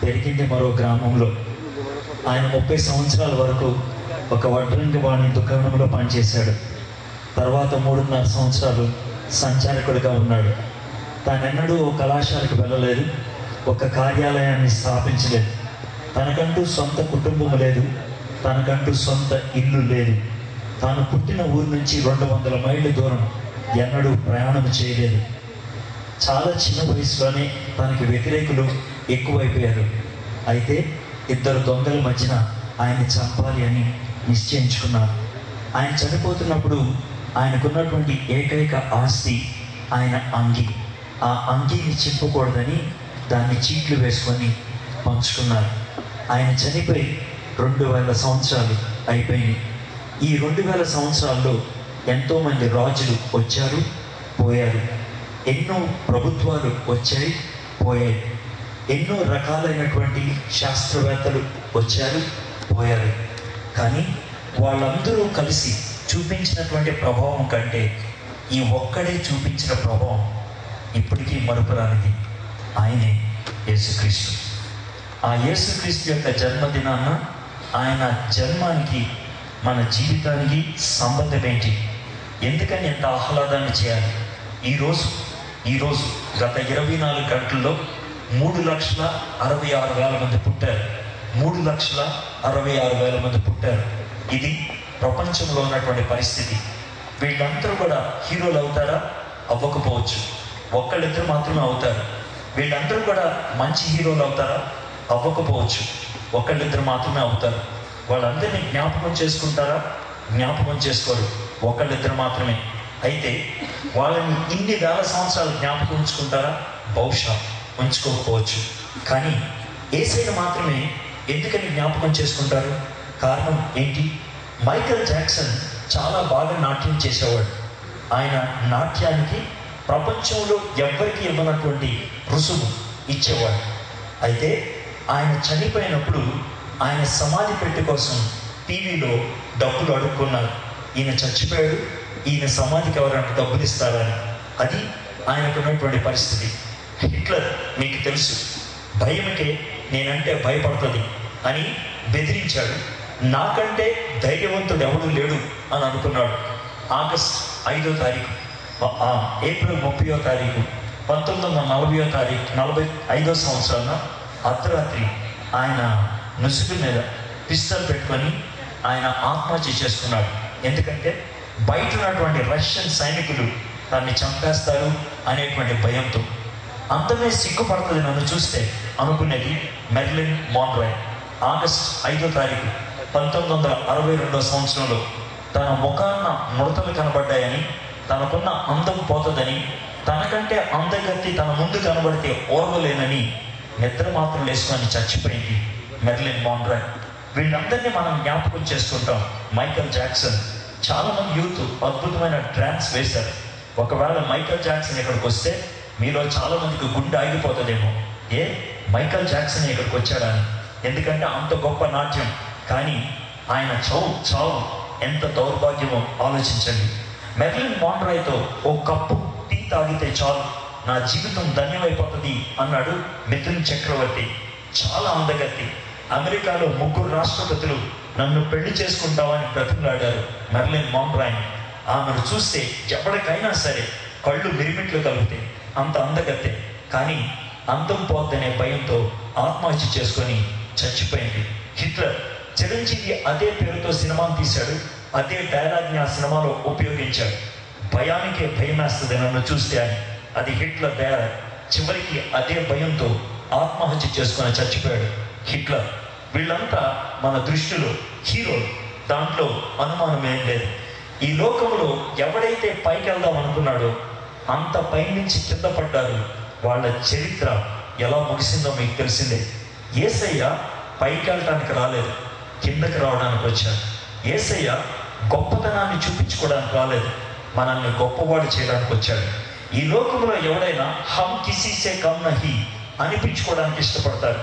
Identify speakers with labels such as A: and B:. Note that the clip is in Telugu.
A: పెరిగింది మరో గ్రామంలో. ఆయన 30 సంవత్సరాల వరకు ఒక వడ్రంగి వాణి దుకాణంలో పనిచేశాడు. తర్వాత 3.5 సంవత్సరాలు సంచారకుడిగా ఉన్నాడు. తానెన్నడూ ఓ కళాశాలకు వెళ్ళలేదు, ఒక కార్యాలయాన్ని స్థాపించలేదు. తనకంటూ సొంత కుటుంబం లేదు, తనకంటూ సొంత ఇల్లు లేదు. తాను పుట్టిన ఊరి నుంచి 200 మైళ్ళ దూరం ఎన్నడూ ప్రయాణం చేయలేదు. చాలా చిన్న వయసులోనే తనకి వ్యతిరేకులు ఎక్కువైపోయారు. అయితే 2 దొంగల మధ్యన ఆయన్ని చంపాలి అని నిశ్చయించుకున్నారు. ఆయన చనిపోతున్నప్పుడు ఆయనకున్నటువంటి ఏకైక ఆస్తి ఆయన అంగి. ఆ అంగీని చింపకూడదని దాన్ని చీట్లు వేసుకొని పంచుకున్నారు. ఆయన చనిపోయి 2000 సంవత్సరాలు అయిపోయింది. ఈ 2000 సంవత్సరాల్లో ఎంతోమంది రాజులు వచ్చారు, పోయారు. ఎన్నో ప్రభుత్వాలు వచ్చాయి, పోయాయి. ఎన్నో రకాలైనటువంటి శాస్త్రవేత్తలు వచ్చారు, పోయారు. కానీ వాళ్ళందరూ కలిసి చూపించినటువంటి ప్రభావం కంటే ఈ ఒక్కడే చూపించిన ప్రభావం ఇప్పటికీ మరుపురానిది. ఆయనే యేసుక్రీస్తు. ఆ యేసుక్రీస్తు యొక్క జన్మదినాన, ఆయన జన్మానికి మన జీవితానికి సంబంధం ఏంటి? ఎందుకని ఎంత ఆహ్లాదాన్ని చేయాలి? ఈరోజు గత 24 గంటల్లో 3,66,000 మంది పుట్టారు. 3,66,000 మంది పుట్టారు. ఇది ప్రపంచంలో ఉన్నటువంటి పరిస్థితి. వీళ్ళందరూ కూడా హీరోలు అవుతారా? అవ్వకపోవచ్చు. ఒక్కళ్ళిద్దరు మాత్రమే అవుతారు. వీళ్ళందరూ కూడా మంచి హీరోలు అవుతారా? అవ్వకపోవచ్చు. ఒకళ్ళిద్దరు మాత్రమే అవుతారు. వాళ్ళందరినీ జ్ఞాపకం చేసుకుంటారా? జ్ఞాపకం చేసుకోరు. ఒకళ్ళిద్దరు మాత్రమే. అయితే వాళ్ళని ఇన్ని వేల సంవత్సరాలు జ్ఞాపకం ఉంచుకుంటారా? బహుశా ఉంచుకోకపోవచ్చు. కానీ యేసయ్యను మాత్రమే ఎందుకని జ్ఞాపకం చేసుకుంటారు? కారణం ఏంటి? మైకేల్ జాక్సన్ చాలా బాగా నాట్యం చేసేవాడు. ఆయన నాట్యానికి ప్రపంచంలో ఎవ్వరికి ఇవ్వనటువంటి రుసుము ఇచ్చేవాడు. అయితే ఆయన చనిపోయినప్పుడు ఆయన సమాధి పెట్టి కోసం టీవీలో డబ్బులు అడుక్కున్నారు. ఈయన చచ్చిపోయాడు, ఈయన సమాధికి ఎవరంటే డబ్బులు ఇస్తారని. అది ఆయనకున్నటువంటి పరిస్థితి. హిట్లర్ మీకు తెలుసు, భయమకే నేనంటే భయపడుతుంది అని బెదిరించాడు. నాకంటే ధైర్యవంతుడు ఎవడూ లేడు అని అనుకున్నాడు. ఆగస్ట్ 5వ తారీఖు, ఏప్రిల్ 30వ తారీఖు 1945వ సంవత్సరాన అర్ధరాత్రి ఆయన నుసుగు మీద పిస్తల్ పెట్టుకొని ఆయన ఆత్మహత్య చేసుకున్నాడు. ఎందుకంటే బయట ఉన్నటువంటి రష్యన్ సైనికులు దాన్ని చంపేస్తారు అనేటువంటి భయంతో. అంతమే సిగ్గుపడుతుంది నన్ను చూస్తే అనుకునేది మెర్లిన్ మోన్రాయ్. ఆగస్ట్ 5వ తారీఖు 1962వ సంవత్సరంలో తన ముఖాన్న ముడతలు కనబడ్డాయని, తనకున్న అందం పోతుందని, తనకంటే అందగత్తి తన ముందు కనబడితే ఓర్వలేనని నిద్ర మాత్రం వేసుకొని చచ్చిపోయింది మెర్లిన్ మోన్రాయ్. వీళ్ళందరినీ మనం జ్ఞాపకం చేసుకుంటాం. మైకేల్ జాక్సన్, చాలామంది యూత్ అద్భుతమైన డ్యాన్స్ వేశారు. ఒకవేళ మైకేల్ జాక్సన్ ఇక్కడికి వస్తే మీలో చాలామందికి గుండె ఆగిపోతుందేమో, ఏ మైకేల్ జాక్సన్ ఇక్కడికి వచ్చాడని. ఎందుకంటే అంత గొప్ప నాట్యం. కానీ ఆయన చావు ఎంత దౌర్భాగ్యమో ఆలోచించండి. మెర్లిన్ మోన్రాయ్తో ఓ కప్పు టీ తాగితే చాలు, నా జీవితం ధన్యమైపోతుంది అన్నాడు మిథున్ చక్రవర్తి. చాలా అందగత్తి. అమెరికాలో 3 రాష్ట్రపతులు నన్ను పెళ్లి చేసుకుంటామని బ్రతిమలాడారు మెర్లిన్ మోన్రాయ్ని. ఆమెను చూస్తే ఎవరికైనా సరే కళ్ళు మిరిమిట్లు కలుగుతాయి, అంత అందగత్తే. కానీ అందం పోద్దనే భయంతో ఆత్మహత్య చేసుకొని చచ్చిపోయింది. హిట్లర్, చిరంజీవి అదే పేరుతో సినిమాను తీశాడు, అదే డైలాగ్ని ఆ సినిమాలో ఉపయోగించాడు. భయానికే భయం వేస్తుంది నన్ను చూస్తే అని. అది హిట్లర్ డైలాగ్. చివరికి అదే భయంతో ఆత్మహత్య చేసుకొని చచ్చిపోయాడు హిట్లర్. వీళ్ళంతా మన దృష్టిలో హీరోలు, దాంట్లో అనుమానం ఏం లేదు. ఈ లోకంలో ఎవడైతే పైకి వెళ్దాం అనుకున్నాడో అంత పైనుంచి కింద పడ్డారు. వాళ్ళ చరిత్ర ఎలా ముగిసిందో మీకు తెలిసిందే. యేసయ్య పైకి వెళ్ళటానికి రాలేదు, కిందకి రావడానికి వచ్చాడు. యేసయ్య గొప్పతనాన్ని చూపించుకోవడానికి రాలేదు, మనల్ని గొప్పవాడు చేయడానికి వచ్చాడు. ఈ లోకంలో ఎవడైనా హమ్ కిసీ సే కమ్ నహీ అనిపించుకోవడానికి ఇష్టపడతారు.